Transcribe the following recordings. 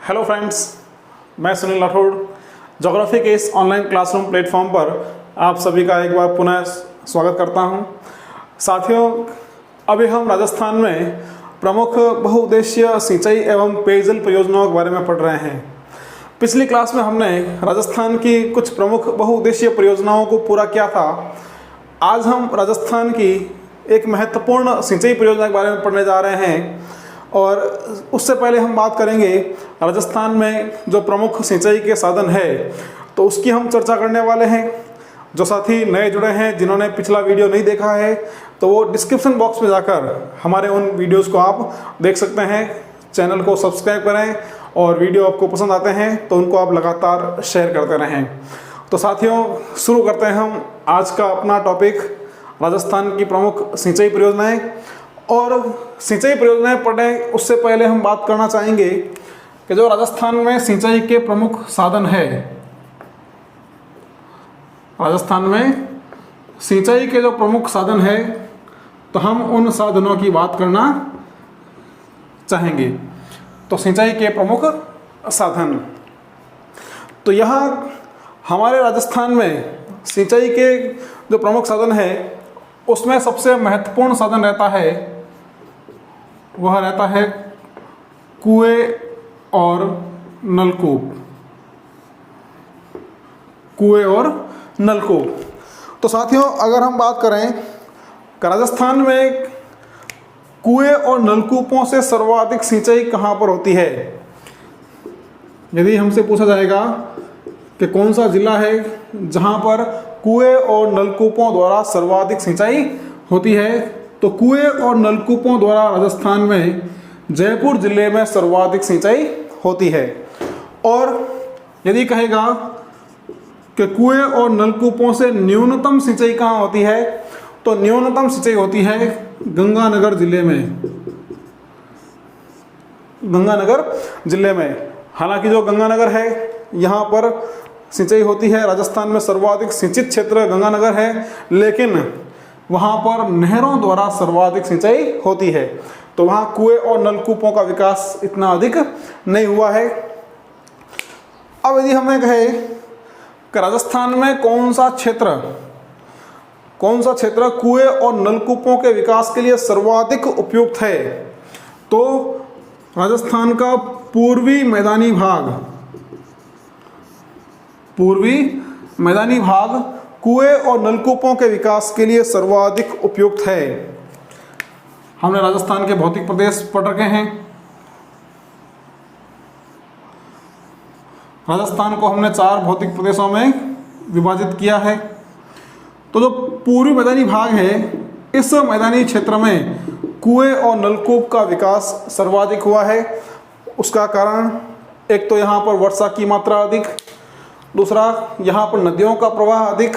Hello friends, मैं Sunil Rathore geography के इस ऑनलाइन क्लासरूम प्लेटफॉर्म पर आप सभी का एक बार पुनः स्वागत करता हूं। साथियों, अभी हम राजस्थान में प्रमुख बहुउद्देशीय सिंचाई एवं पेयजल परियोजनाओं के बारे में पढ़ रहे हैं। पिछली क्लास में हमने राजस्थान की कुछ प्रमुख बहुउद्देशीय परियोजनाओं को पूरा किया था। आज हम राजस्थान की एक महत्वपूर्ण सिंचाई परियोजना के बारे में पढ़ने जा रहे हैं और उससे पहले हम बात करेंगे राजस्थान में जो प्रमुख सिंचाई के साधन है तो उसकी हम चर्चा करने वाले हैं। जो साथी नए जुड़े हैं, जिन्होंने पिछला वीडियो नहीं देखा है, तो वो डिस्क्रिप्शन बॉक्स में जाकर हमारे उन वीडियोस को आप देख सकते हैं। चैनल को सब्सक्राइब करें और वीडियो आपको पसंद आते हैं तो उनको आप लगातार शेयर करते रहें। तो साथियों, शुरू करते हैं हम आज का अपना टॉपिक, राजस्थान की प्रमुख सिंचाई परियोजनाएं। और सिंचाई परियोजनाएं पढ़ने उससे पहले हम बात करना चाहेंगे कि जो राजस्थान में सिंचाई के प्रमुख साधन है, राजस्थान में सिंचाई के जो प्रमुख साधन है तो हम उन साधनों की बात करना चाहेंगे। तो सिंचाई के प्रमुख साधन, तो यहाँ हमारे राजस्थान में सिंचाई के जो प्रमुख साधन है उसमें सबसे महत्वपूर्ण साधन रहता है, वह रहता है कुएं और नलकूप। कुएं और नलकूप। तो साथियों, अगर हम बात करें कि राजस्थान में कुएं और नलकूपों से सर्वाधिक सिंचाई कहाँ पर होती है, यदि हमसे पूछा जाएगा कि कौन सा जिला है जहाँ पर कुएं और नलकूपों द्वारा सर्वाधिक सिंचाई होती है, तो कुएं और नलकूपों द्वारा राजस्थान में जयपुर जिले में सर्वाधिक सिंचाई होती है। और यदि कहेगा कि कुएं और नलकूपों से न्यूनतम सिंचाई कहाँ होती है, तो न्यूनतम सिंचाई होती है गंगानगर जिले में। गंगानगर जिले में, हालांकि जो गंगानगर है यहाँ पर सिंचाई होती है, राजस्थान में सर्वाधिक सिंचित क्षेत्र गंगानगर है, लेकिन वहाँ पर नहरों द्वारा सर्वाधिक सिंचाई होती है। तो वहाँ कुएं और नलकूपों का विकास इतना अधिक नहीं हुआ है। अब यदि हमें कहे कि राजस्थान में कौन सा क्षेत्र कुएं और नलकूपों के विकास के लिए सर्वाधिक उपयुक्त है, तो राजस्थान का पूर्वी मैदानी भाग कुएं और नलकूपों के विकास के लिए सर्वाधिक उपयुक्त है। हमने राजस्थान के भौतिक प्रदेश पढ़ रखे हैं। राजस्थान को हमने 4 भौतिक प्रदेशों में विभाजित किया है। तो जो पूर्वी मैदानी भाग है, इस मैदानी क्षेत्र में कुएं और नलकूप का विकास सर्वाधिक हुआ है। उसका कारण एक तो यहाँ पर वर्षा की मात्रा अधिक, दूसरा यहाँ पर नदियों का प्रवाह अधिक,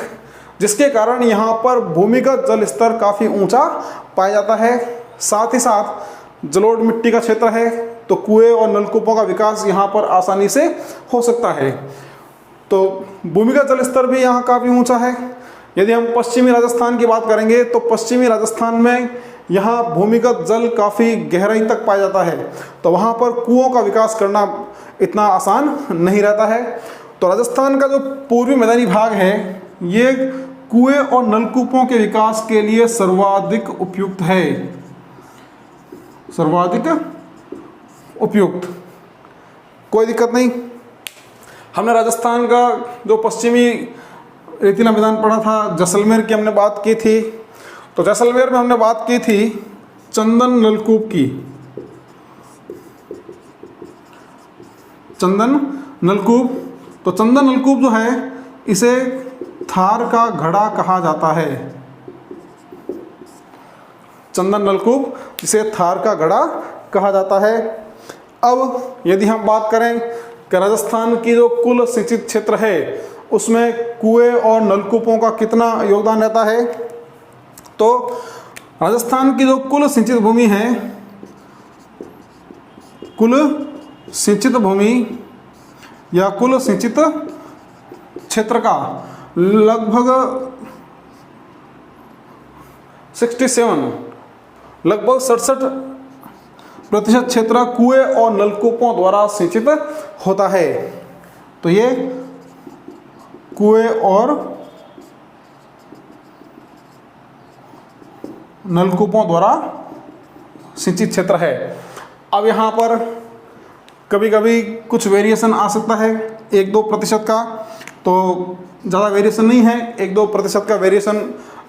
जिसके कारण यहाँ पर भूमिगत जल स्तर काफ़ी ऊंचा पाया जाता है। साथ ही साथ जलोढ़ मिट्टी का क्षेत्र है, तो कुएं और नलकूपों का विकास यहाँ पर आसानी से हो सकता है। तो भूमिगत जल स्तर भी यहाँ काफ़ी ऊंचा है। यदि हम पश्चिमी राजस्थान की बात करेंगे तो पश्चिमी राजस्थान में यहाँ भूमिगत जल काफ़ी गहराई तक पाया जाता है, तो वहाँ पर कुओं का विकास करना इतना आसान नहीं रहता है। तो राजस्थान का जो पूर्वी मैदानी भाग है, ये कुएं और नलकूपों के विकास के लिए सर्वाधिक उपयुक्त है। सर्वाधिक उपयुक्त, कोई दिक्कत नहीं। हमने राजस्थान का जो पश्चिमी रेतीला मैदान पढ़ा था, जैसलमेर की हमने बात की थी। तो जैसलमेर में हमने बात की थी चंदन नलकूप की। चंदन नलकूप, तो चंदन नलकूप जो है इसे थार का घड़ा कहा जाता है। चंदन नलकूप इसे थार का घड़ा कहा जाता है। अब यदि हम बात करें कि राजस्थान की जो कुल सिंचित क्षेत्र है उसमें कुएं और नलकूपों का कितना योगदान रहता है, तो राजस्थान की जो कुल सिंचित भूमि है, कुल सिंचित भूमि या कुल सिंचित क्षेत्र का लगभग 67 प्रतिशत क्षेत्र कुएं और नलकूपों द्वारा सिंचित होता है। तो ये कुएं और नलकूपों द्वारा सिंचित क्षेत्र है। अब यहाँ पर कभी कभी कुछ वेरिएशन आ सकता है 1-2% का, तो ज़्यादा वेरिएशन नहीं है, 1-2% का वेरिएशन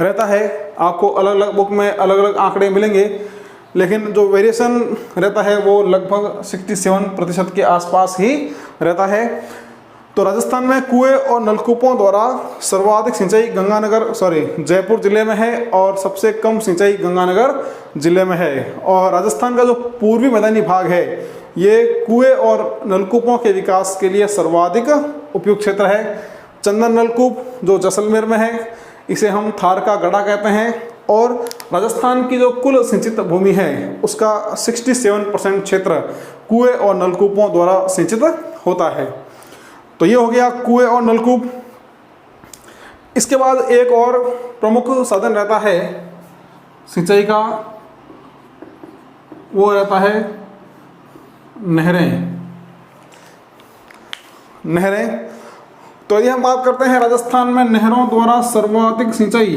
रहता है। आपको अलग अलग बुक में अलग अलग आंकड़े मिलेंगे, लेकिन जो वेरिएशन रहता है वो लगभग 67% के आसपास ही रहता है। तो राजस्थान में कुएं और नलकूपों द्वारा सर्वाधिक सिंचाई जयपुर जिले में है और सबसे कम सिंचाई गंगानगर जिले में है। और राजस्थान का जो पूर्वी मैदानी भाग है ये कुएं और नलकूपों के विकास के लिए सर्वाधिक उपयुक्त क्षेत्र है। चंदन नलकूप जो जैसलमेर में है, इसे हम थार का गढ़ा कहते हैं, और राजस्थान की जो कुल सिंचित भूमि है उसका 67% क्षेत्र कुएं और नलकूपों द्वारा सिंचित होता है। तो ये हो गया कुएं और नलकूप। इसके बाद एक और प्रमुख साधन रहता है सिंचाई का, वो रहता है नहरें। तो यदि हम बात करते हैं राजस्थान में नहरों द्वारा सर्वाधिक सिंचाई,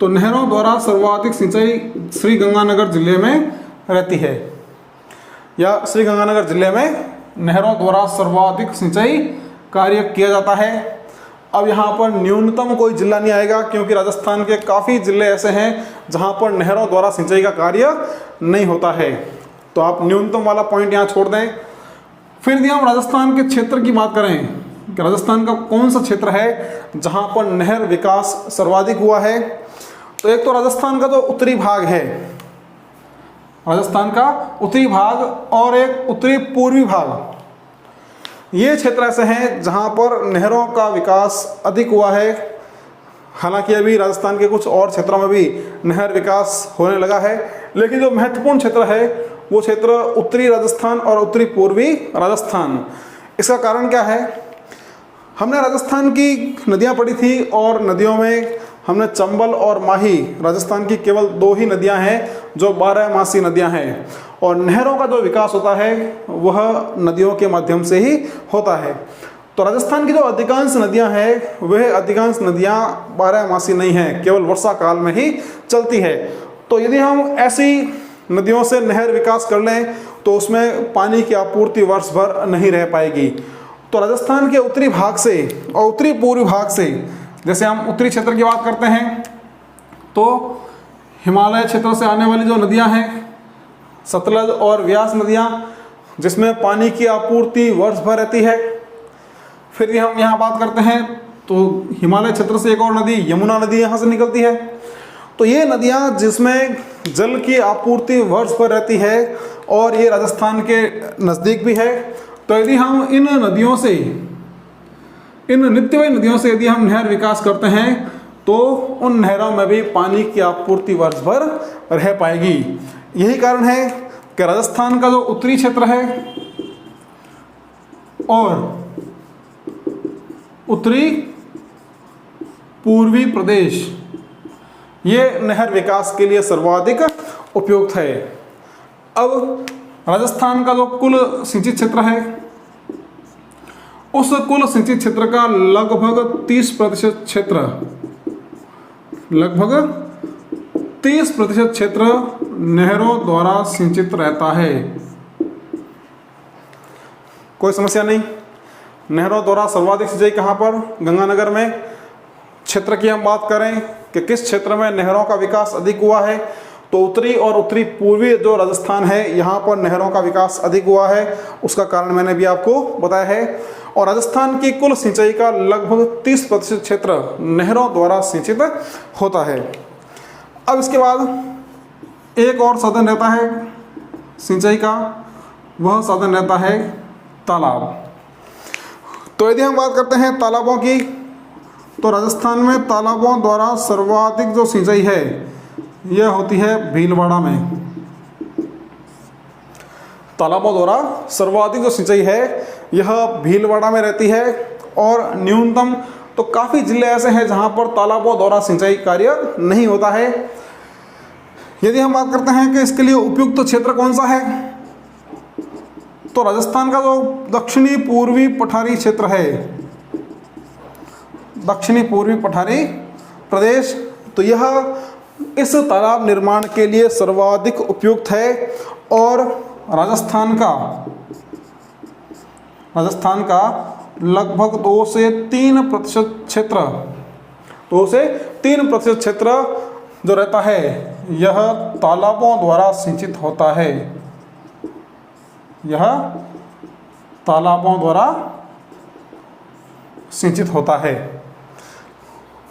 तो नहरों द्वारा सर्वाधिक सिंचाई श्री गंगानगर जिले में रहती है, या श्री गंगानगर जिले में नहरों द्वारा सर्वाधिक सिंचाई कार्य किया जाता है। अब यहाँ पर न्यूनतम कोई जिला नहीं आएगा, क्योंकि राजस्थान के काफ़ी जिले ऐसे हैं जहाँ पर नहरों द्वारा सिंचाई का कार्य नहीं होता है। तो आप न्यूनतम वाला पॉइंट यहाँ छोड़ दें। फिर यदि हम राजस्थान के क्षेत्र की बात करें कि राजस्थान का कौन सा क्षेत्र है जहाँ पर नहर विकास सर्वाधिक हुआ है, तो एक तो राजस्थान का जो उत्तरी भाग है, राजस्थान का उत्तरी भाग, और एक उत्तरी पूर्वी भाग, ये क्षेत्र ऐसे हैं जहाँ पर नहरों का विकास अधिक हुआ है। हालांकि अभी राजस्थान के कुछ और क्षेत्रों में भी नहर विकास होने लगा है, लेकिन जो महत्वपूर्ण क्षेत्र है वो क्षेत्र उत्तरी राजस्थान और उत्तरी पूर्वी राजस्थान। इसका कारण क्या है? हमने राजस्थान की नदियाँ पढ़ी थी, और नदियों में हमने चंबल और माही, राजस्थान की केवल 2 ही नदियां हैं जो 12मासी नदियां हैं, और नहरों का जो विकास होता है वह नदियों के माध्यम से ही होता है। तो राजस्थान की जो अधिकांश नदियां हैं वह अधिकांश नदियां 12मासी नहीं हैं, केवल वर्षा काल में ही चलती है। तो यदि हम ऐसी नदियों से नहर विकास कर लें तो उसमें पानी की आपूर्ति वर्ष भर नहीं रह पाएगी। तो राजस्थान के उत्तरी भाग से और उत्तरी पूर्वी भाग से, जैसे हम उत्तरी क्षेत्र की बात करते हैं तो हिमालय क्षेत्र से आने वाली जो नदियां हैं, सतलज और व्यास नदियां, जिसमें पानी की आपूर्ति वर्ष भर रहती है। फिर हम यहाँ बात करते हैं तो हिमालय क्षेत्र से एक और नदी यमुना नदी यहाँ से निकलती है। तो ये नदियाँ जिसमें जल की आपूर्ति वर्ष भर रहती है, और ये राजस्थान के नज़दीक भी है। तो यदि हम इन नदियों से, इन नित्यवयी नदियों से यदि हम नहर विकास करते हैं तो उन नहरों में भी पानी की आपूर्ति वर्ष भर रह पाएगी। यही कारण है कि राजस्थान का जो उत्तरी क्षेत्र है और उत्तरी पूर्वी प्रदेश, ये नहर विकास के लिए सर्वाधिक उपयुक्त है। अब राजस्थान का जो कुल सिंचित क्षेत्र है, उस कुल सिंचित क्षेत्र का लगभग 30% क्षेत्र, लगभग 30% क्षेत्र नहरों द्वारा सिंचित रहता है। कोई समस्या नहीं। नहरों द्वारा सर्वाधिक सिंचाई कहाँ पर? गंगानगर में। क्षेत्र की हम बात करें कि किस क्षेत्र में नहरों का विकास अधिक हुआ है, तो उत्तरी और उत्तरी पूर्वी जो राजस्थान है यहाँ पर नहरों का विकास अधिक हुआ है। उसका कारण मैंने भी आपको बताया है। और राजस्थान की कुल सिंचाई का लगभग 30% क्षेत्र नहरों द्वारा सिंचित होता है। अब इसके बाद एक और साधन रहता है सिंचाई का, वह साधन रहता है तालाब। तो यदि हम बात करते हैं तालाबों की, तो राजस्थान में तालाबों द्वारा सर्वाधिक जो सिंचाई है यह होती है भीलवाड़ा में। तालाबों द्वारा सर्वाधिक जो सिंचाई है यह भीलवाड़ा में रहती है, और न्यूनतम तो काफ़ी जिले ऐसे हैं जहां पर तालाबों द्वारा सिंचाई कार्य नहीं होता है। यदि हम बात करते हैं कि इसके लिए उपयुक्त क्षेत्र कौन सा है, तो राजस्थान का जो दक्षिणी पूर्वी पठारी क्षेत्र है, दक्षिणी पूर्वी पठारी प्रदेश, तो यह इस तालाब निर्माण के लिए सर्वाधिक उपयुक्त है। और राजस्थान का लगभग 2 से 3% क्षेत्र, 2 से 3% क्षेत्र जो रहता है यह तालाबों द्वारा सिंचित होता है, यह तालाबों द्वारा सिंचित होता है।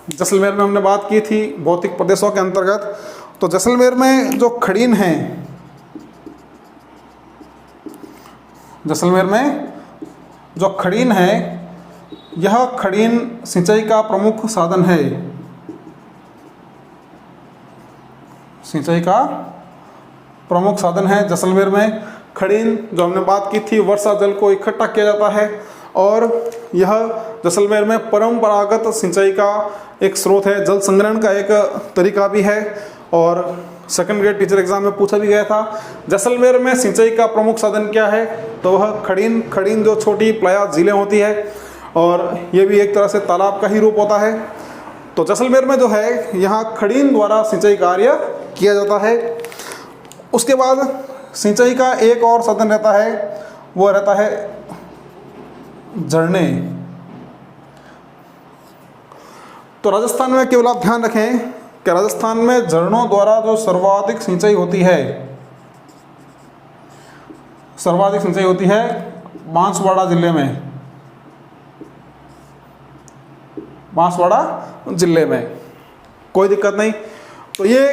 जैसलमेर में हमने बात की थी भौतिक प्रदेशों के अंतर्गत, तो जैसलमेर में जो खड़ीन है, जैसलमेर में जो खड़ीन है, यह खड़ीन सिंचाई का प्रमुख साधन है, सिंचाई का प्रमुख साधन है। जैसलमेर में खड़ीन जो हमने बात की थी, वर्षा जल को इकट्ठा किया जाता है और यह जैसलमेर में परंपरागत सिंचाई का एक स्रोत है, जल संग्रहण का एक तरीका भी है और सेकंड ग्रेड टीचर एग्जाम में पूछा भी गया था। जैसलमेर में सिंचाई का प्रमुख साधन क्या है, तो वह खड़ीन जो छोटी प्लाया झीलें होती है और ये भी एक तरह से तालाब का ही रूप होता है। तो जैसलमेर में जो है यहाँ खड़ीन द्वारा सिंचाई कार्य किया जाता है। उसके बाद सिंचाई का एक और साधन रहता है, वो रहता है झरने। तो राजस्थान में केवल आप ध्यान रखें कि राजस्थान में झरनों द्वारा जो सर्वाधिक सिंचाई होती है, सर्वाधिक सिंचाई होती है बांसवाड़ा जिले में, बांसवाड़ा जिले में, कोई दिक्कत नहीं। तो ये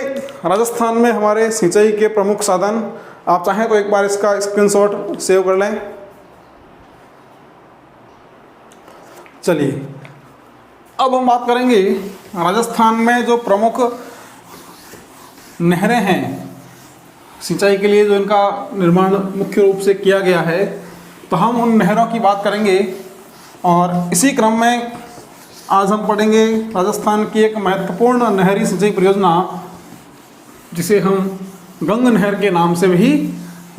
राजस्थान में हमारे सिंचाई के प्रमुख साधन, आप चाहें तो एक बार इसका स्क्रीनशॉट सेव कर लें। चलिए अब हम बात करेंगे राजस्थान में जो प्रमुख नहरें हैं सिंचाई के लिए, जो इनका निर्माण मुख्य रूप से किया गया है, तो हम उन नहरों की बात करेंगे। और इसी क्रम में आज हम पढ़ेंगे राजस्थान की एक महत्वपूर्ण नहरी सिंचाई परियोजना जिसे हम गंग नहर के नाम से भी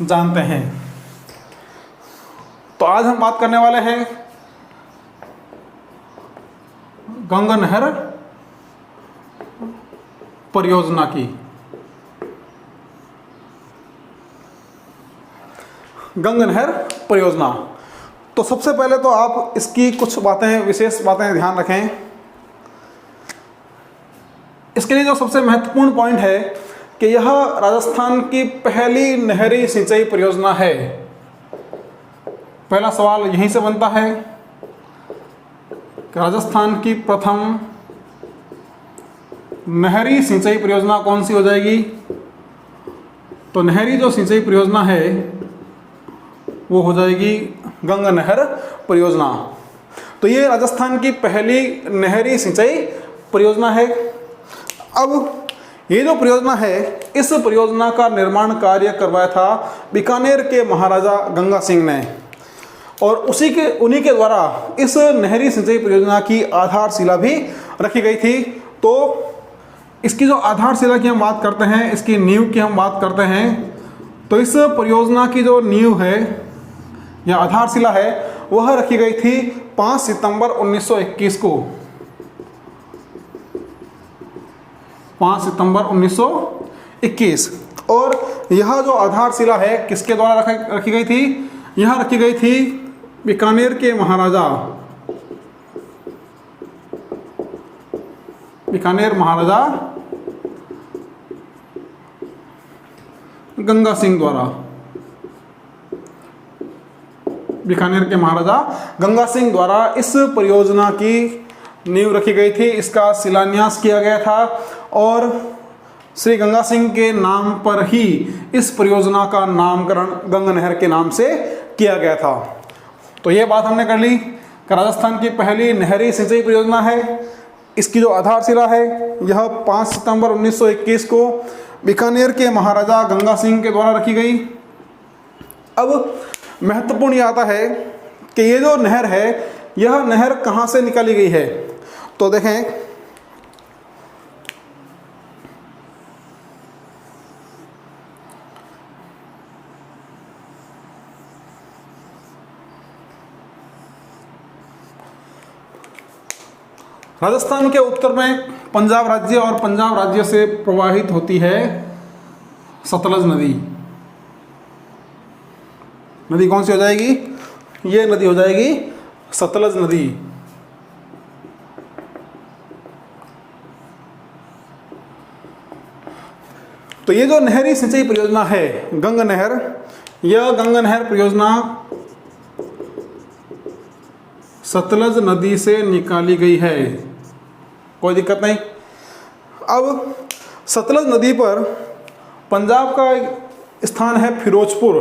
जानते हैं। तो आज हम बात करने वाले हैं गंग नहर परियोजना की। गंग नहर परियोजना, तो सबसे पहले तो आप इसकी कुछ बातें, विशेष बातें ध्यान रखें। इसके लिए जो सबसे महत्वपूर्ण पॉइंट है कि यह राजस्थान की पहली नहरी सिंचाई परियोजना है। पहला सवाल यहीं से बनता है कि राजस्थान की प्रथम नहरी सिंचाई परियोजना कौन सी हो जाएगी। तो नहरी जो सिंचाई परियोजना है वो हो जाएगी गंग नहर परियोजना। तो ये राजस्थान की पहली नहरी सिंचाई परियोजना है। अब ये जो परियोजना है, इस परियोजना का निर्माण कार्य करवाया था बीकानेर के महाराजा गंगा सिंह ने, और उन्हीं के द्वारा इस नहरी सिंचाई परियोजना की आधारशिला भी रखी गई थी। तो इसकी जो आधारशिला की हम बात करते हैं, इसकी नींव की हम बात करते हैं, तो इस परियोजना की जो नींव है या आधारशिला है वह रखी गई थी 5 सितंबर 1921 को। 5 सितंबर 1921। और यह जो आधारशिला है किसके द्वारा रखी गई थी, यह रखी गई थी बीकानेर के महाराजा, बीकानेर महाराजा गंगा सिंह द्वारा। बीकानेर के महाराजा गंगा सिंह द्वारा इस परियोजना की नींव रखी गई थी, इसका शिलान्यास किया गया था और श्री गंगा सिंह के नाम पर ही इस परियोजना का नामकरण गंग नहर के नाम से किया गया था। तो ये बात हमने कर ली कि राजस्थान की पहली नहरी सिंचाई परियोजना है। इसकी जो आधारशिला है यह 5 सितंबर 1921 को बीकानेर के महाराजा गंगा सिंह के द्वारा रखी गई। अब महत्वपूर्ण ये आता है कि ये जो नहर है, यह नहर कहाँ से निकाली गई है। तो देखें, राजस्थान के उत्तर में पंजाब राज्य और पंजाब राज्य से प्रवाहित होती है सतलज नदी। नदी कौन सी हो जाएगी? ये नदी हो जाएगी सतलज नदी। तो ये जो नहरी सिंचाई परियोजना है गंगा नहर, यह गंगा नहर परियोजना सतलज नदी से निकाली गई है, कोई दिक्कत नहीं। अब सतलज नदी पर पंजाब का एक स्थान है फिरोजपुर,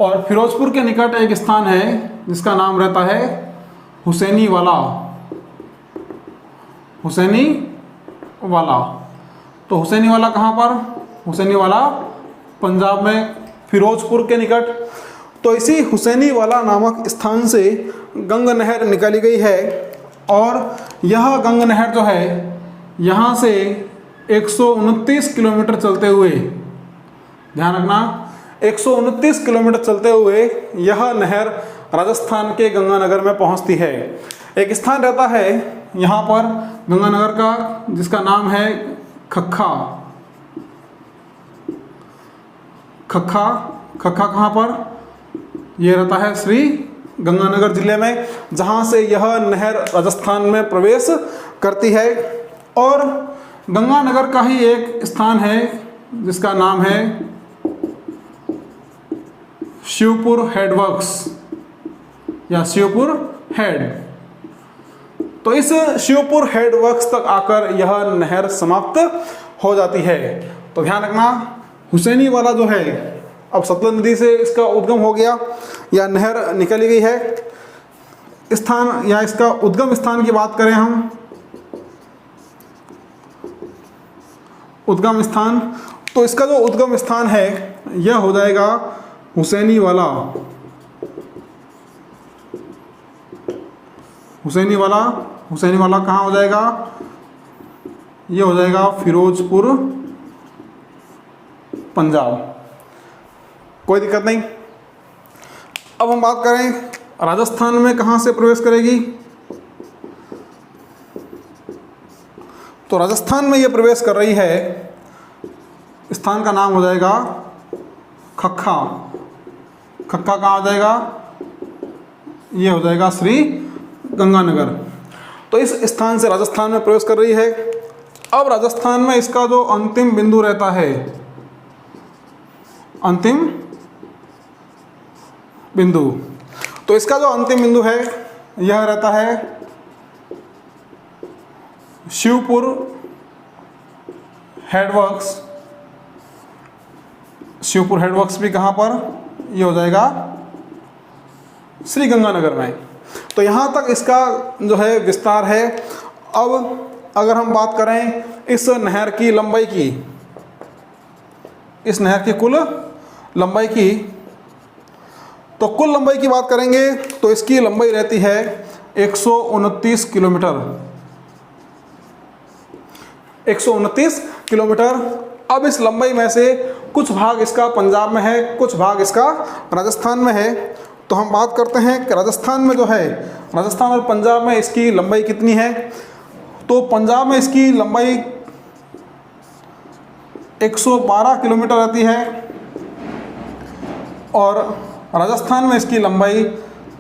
और फिरोजपुर के निकट एक स्थान है जिसका नाम रहता है हुसैनी वाला। हुसैनी वाला, तो हुसैनी वाला कहाँ पर? हुसैनी वाला पंजाब में फिरोजपुर के निकट। तो इसी हुसैनी वाला नामक स्थान से गंगा नहर निकाली गई है, और यह गंगा नहर जो है यहाँ से 129 किलोमीटर चलते हुए, ध्यान रखना 129 किलोमीटर चलते हुए यह नहर राजस्थान के गंगानगर में पहुँचती है। एक स्थान रहता है यहाँ पर गंगानगर का जिसका नाम है खक्खा। खक्खा, खक्खा कहाँ पर? यह रहता है श्री गंगानगर जिले में, जहाँ से यह नहर राजस्थान में प्रवेश करती है। और गंगानगर का ही एक स्थान है जिसका नाम है शिवपुर हेड वर्क्स या शिवपुर हेड। तो इस शिवपुर हेड वर्क्स तक आकर यह नहर समाप्त हो जाती है। तो ध्यान रखना, हुसैनी वाला जो है, अब सतलज नदी से इसका उद्गम हो गया या नहर निकली गई है। स्थान या इसका उद्गम स्थान की बात करें हम, उद्गम स्थान, तो इसका जो उद्गम स्थान है यह हो जाएगा हुसैनी वाला। हुसैनी वाला, हुसैनी वाला कहाँ हो जाएगा? ये हो जाएगा फिरोजपुर पंजाब, कोई दिक्कत नहीं। अब हम बात करें राजस्थान में कहाँ से प्रवेश करेगी, तो राजस्थान में ये प्रवेश कर रही है, स्थान का नाम हो जाएगा खक्खा। खक्खा कहाँ हो जाएगा? ये हो जाएगा श्री गंगानगर। तो इस स्थान से राजस्थान में प्रवेश कर रही है। अब राजस्थान में इसका जो अंतिम बिंदु रहता है, अंतिम बिंदु, तो इसका जो अंतिम बिंदु है यह रहता है शिवपुर हेडवर्क्स। शिवपुर हेडवर्क्स भी कहाँ पर? ये हो जाएगा श्री गंगानगर में। तो यहाँ तक इसका जो है विस्तार है। अब अगर हम बात करें इस नहर की लंबाई की, इस नहर की कुल लंबाई की, तो कुल लंबाई की बात करेंगे तो इसकी लंबाई रहती है 129 किलोमीटर। 129 किलोमीटर। अब इस लंबाई में से कुछ भाग इसका पंजाब में है, कुछ भाग इसका राजस्थान में है। तो हम बात करते हैं कि राजस्थान में जो है, राजस्थान और पंजाब में इसकी लंबाई कितनी है। तो पंजाब में इसकी लंबाई 112 किलोमीटर रहती है, और राजस्थान में इसकी लंबाई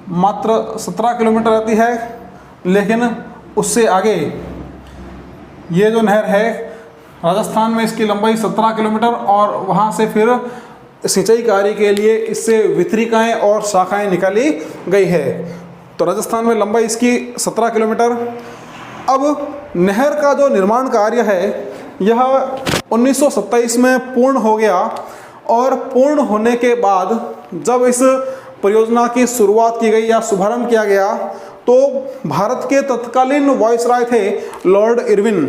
मात्र 17 किलोमीटर रहती है। लेकिन उससे आगे ये जो नहर है, राजस्थान में इसकी लंबाई 17 किलोमीटर, और वहाँ से फिर सिंचाई कार्य के लिए इससे वितरिकाएँ और शाखाएँ निकाली गई है। तो राजस्थान में लंबाई इसकी 17 किलोमीटर। अब नहर का जो निर्माण कार्य है यह 1927 में पूर्ण हो गया, और पूर्ण होने के बाद जब इस परियोजना की शुरुआत की गई या शुभारंभ किया गया, तो भारत के तत्कालीन वायसराय थे लॉर्ड इरविन।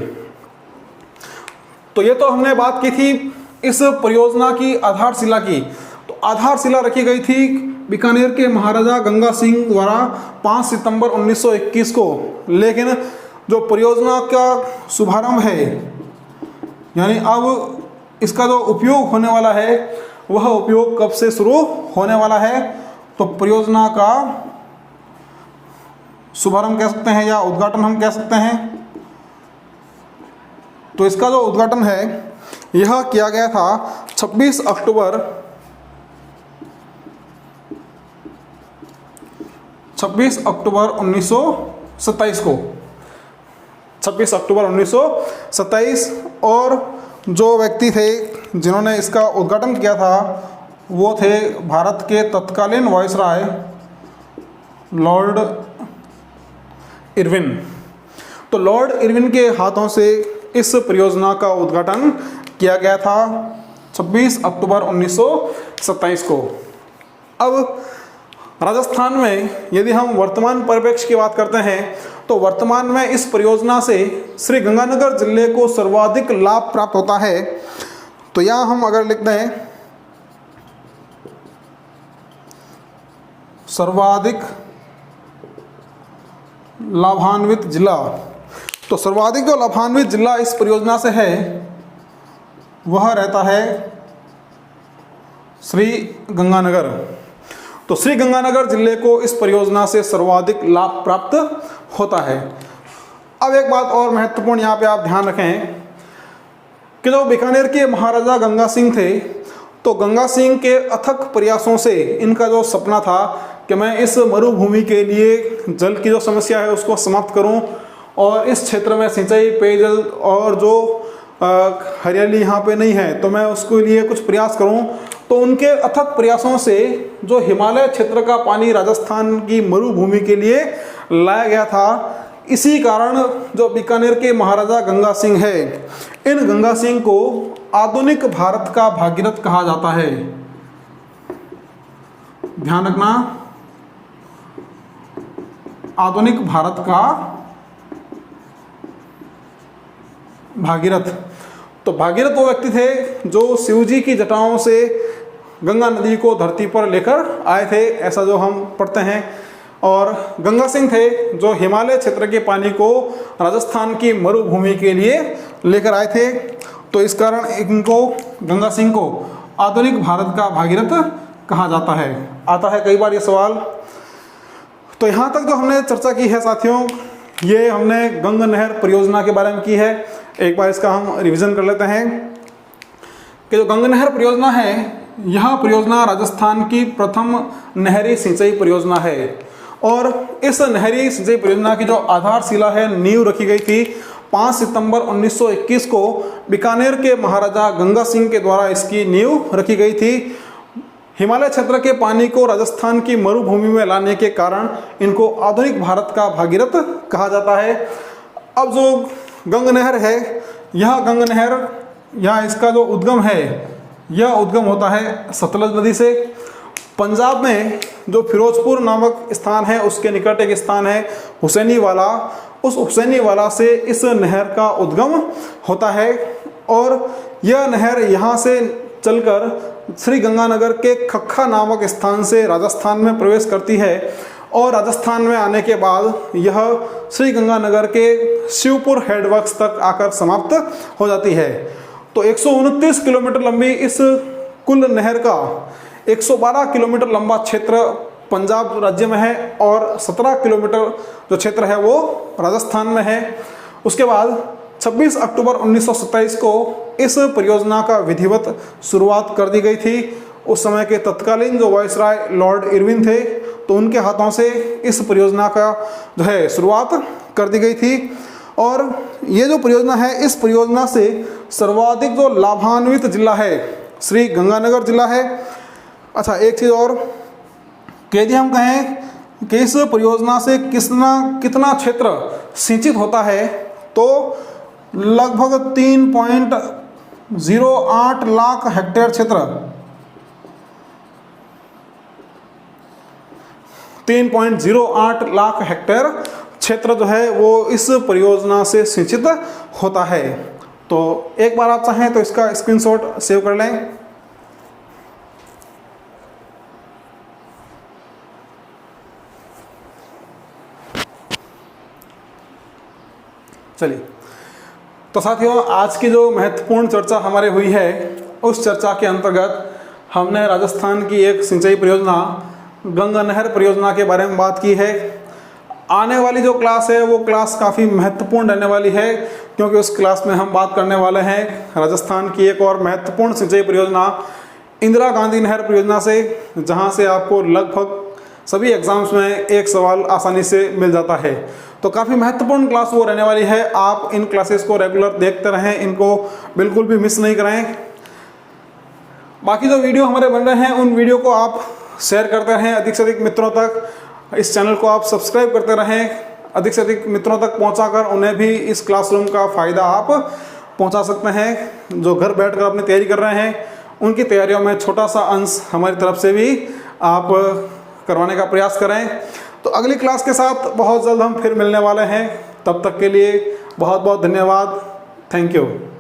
तो ये तो हमने बात की थी इस परियोजना की आधारशिला की। तो आधारशिला रखी गई थी बीकानेर के महाराजा गंगा सिंह द्वारा 5 सितंबर 1921 को। लेकिन जो परियोजना का शुभारंभ है, यानी अब इसका जो उपयोग होने वाला है, वह उपयोग कब से शुरू होने वाला है, तो परियोजना का शुभारंभ कह सकते हैं या उद्घाटन हम कह सकते हैं। तो इसका जो उद्घाटन है यह किया गया था 26 अक्टूबर 1927 को, 26 अक्टूबर 1927। और जो व्यक्ति थे जिन्होंने इसका उद्घाटन किया था वो थे भारत के तत्कालीन वायसराय लॉर्ड इरविन। तो लॉर्ड इरविन के हाथों से इस परियोजना का उद्घाटन किया गया था 26 अक्टूबर 1927 को। अब राजस्थान में यदि हम वर्तमान परिप्रेक्ष्य की बात करते हैं तो वर्तमान में इस परियोजना से श्री गंगानगर जिले को सर्वाधिक लाभ प्राप्त होता है। तो यहाँ हम अगर लिखते हैं सर्वाधिक लाभान्वित जिला, तो सर्वाधिक जो लाभान्वित जिला इस परियोजना से है वह रहता है श्री गंगानगर। तो श्री गंगानगर जिले को इस परियोजना से सर्वाधिक लाभ प्राप्त होता है। अब एक बात और महत्वपूर्ण यहाँ पे आप ध्यान रखें कि जो बीकानेर के महाराजा गंगा सिंह थे, तो गंगा सिंह के अथक प्रयासों से इनका जो सपना था कि मैं इस मरुभूमि के लिए जल की जो समस्या है उसको समाप्त करूं और इस क्षेत्र में सिंचाई, पेयजल और जो हरियाली यहाँ पे नहीं है तो मैं उसके लिए कुछ प्रयास करूं। तो उनके अथक प्रयासों से जो हिमालय क्षेत्र का पानी राजस्थान की मरुभूमि के लिए लाया गया था, इसी कारण जो बीकानेर के महाराजा गंगा सिंह है, इन गंगा सिंह को आधुनिक भारत का भागीरथ कहा जाता है। ध्यान रखना, आधुनिक भारत का भागीरथ। तो भागीरथ वो व्यक्ति थे जो शिवजी की जटाओं से गंगा नदी को धरती पर लेकर आए थे, ऐसा जो हम पढ़ते हैं। और गंगा सिंह थे जो हिमालय क्षेत्र के पानी को राजस्थान की मरुभूमि के लिए लेकर आए थे। तो इस कारण इनको, गंगा सिंह को आधुनिक भारत का भागीरथ कहा जाता है। आता है कई बार ये सवाल। तो यहाँ तक जो हमने चर्चा की है साथियों, ये हमने गंगा नहर परियोजना के बारे में की है। एक बार इसका हम रिवीजन कर लेते हैं कि जो गंगा नहर परियोजना है, यह परियोजना राजस्थान की प्रथम नहरी सिंचाई परियोजना है। और इस नहरी सिंचाई परियोजना की जो आधारशिला है, नींव रखी गई थी 5 सितंबर 1921 को बीकानेर के महाराजा गंगा सिंह के द्वारा इसकी नींव रखी गई थी। हिमालय क्षेत्र के पानी को राजस्थान की मरुभूमि में लाने के कारण इनको आधुनिक भारत का भागीरथ कहा जाता है। अब जो गंगा नहर है, यह गंगा नहर, यहाँ इसका जो उद्गम है, यह उद्गम होता है सतलज नदी से। पंजाब में जो फिरोजपुर नामक स्थान है उसके निकट एक स्थान है हुसैनी वाला, उस हुसैनी वाला से इस नहर का उद्गम होता है। और यह नहर यहाँ से चलकर श्री गंगानगर के खक्खा नामक स्थान से राजस्थान में प्रवेश करती है और राजस्थान में आने के बाद यह श्री गंगानगर के शिवपुर हेडवर्क्स तक आकर समाप्त हो जाती है। तो 129 किलोमीटर लंबी इस कुल नहर का 112 किलोमीटर लंबा क्षेत्र पंजाब राज्य में है और 17 किलोमीटर जो क्षेत्र है वो राजस्थान में है। उसके बाद 26 अक्टूबर 1927 को इस परियोजना का विधिवत शुरुआत कर दी गई थी। उस समय के तत्कालीन जो वायसराय लॉर्ड इरविन थे, तो उनके हाथों से इस परियोजना का जो है शुरुआत कर दी गई थी। और ये जो परियोजना है, इस परियोजना से सर्वाधिक जो लाभान्वित जिला है श्री गंगानगर जिला है। अच्छा, एक चीज़ और कि यदि हम कहें कि इस परियोजना से कितना क्षेत्र सिंचित होता है, तो लगभग 3.08 लाख हेक्टेयर क्षेत्र, 3.08 लाख हेक्टेयर क्षेत्र जो है वो इस परियोजना से सिंचित होता है। तो एक बार आप चाहें तो इसका स्क्रीनशॉट सेव कर लें। चलिए, तो साथियों, आज की जो महत्वपूर्ण चर्चा हमारे हुई है, उस चर्चा के अंतर्गत हमने राजस्थान की एक सिंचाई परियोजना गंगा नहर परियोजना के बारे में बात की है। आने वाली जो क्लास है वो क्लास काफ़ी महत्वपूर्ण रहने वाली है, क्योंकि उस क्लास में हम बात करने वाले हैं राजस्थान की एक और महत्वपूर्ण सिंचाई परियोजना इंदिरा गांधी नहर परियोजना से, जहां से आपको लगभग सभी एग्जाम्स में एक सवाल आसानी से मिल जाता है। तो काफ़ी महत्वपूर्ण क्लास वो रहने वाली है। आप इन क्लासेस को रेगुलर देखते रहें, इनको बिल्कुल भी मिस नहीं करें। बाकी जो वीडियो हमारे बन रहे हैं उन वीडियो को आप शेयर करते रहें अधिक से अधिक मित्रों तक। इस चैनल को आप सब्सक्राइब करते रहें, अधिक से अधिक मित्रों तक पहुंचाकर उन्हें भी इस क्लासरूम का फ़ायदा आप पहुंचा सकते हैं। जो घर बैठकर अपनी तैयारी कर रहे हैं उनकी तैयारियों में छोटा सा अंश हमारी तरफ से भी आप करवाने का प्रयास करें। तो अगली क्लास के साथ बहुत जल्द हम फिर मिलने वाले हैं। तब तक के लिए बहुत बहुत धन्यवाद। Thank you.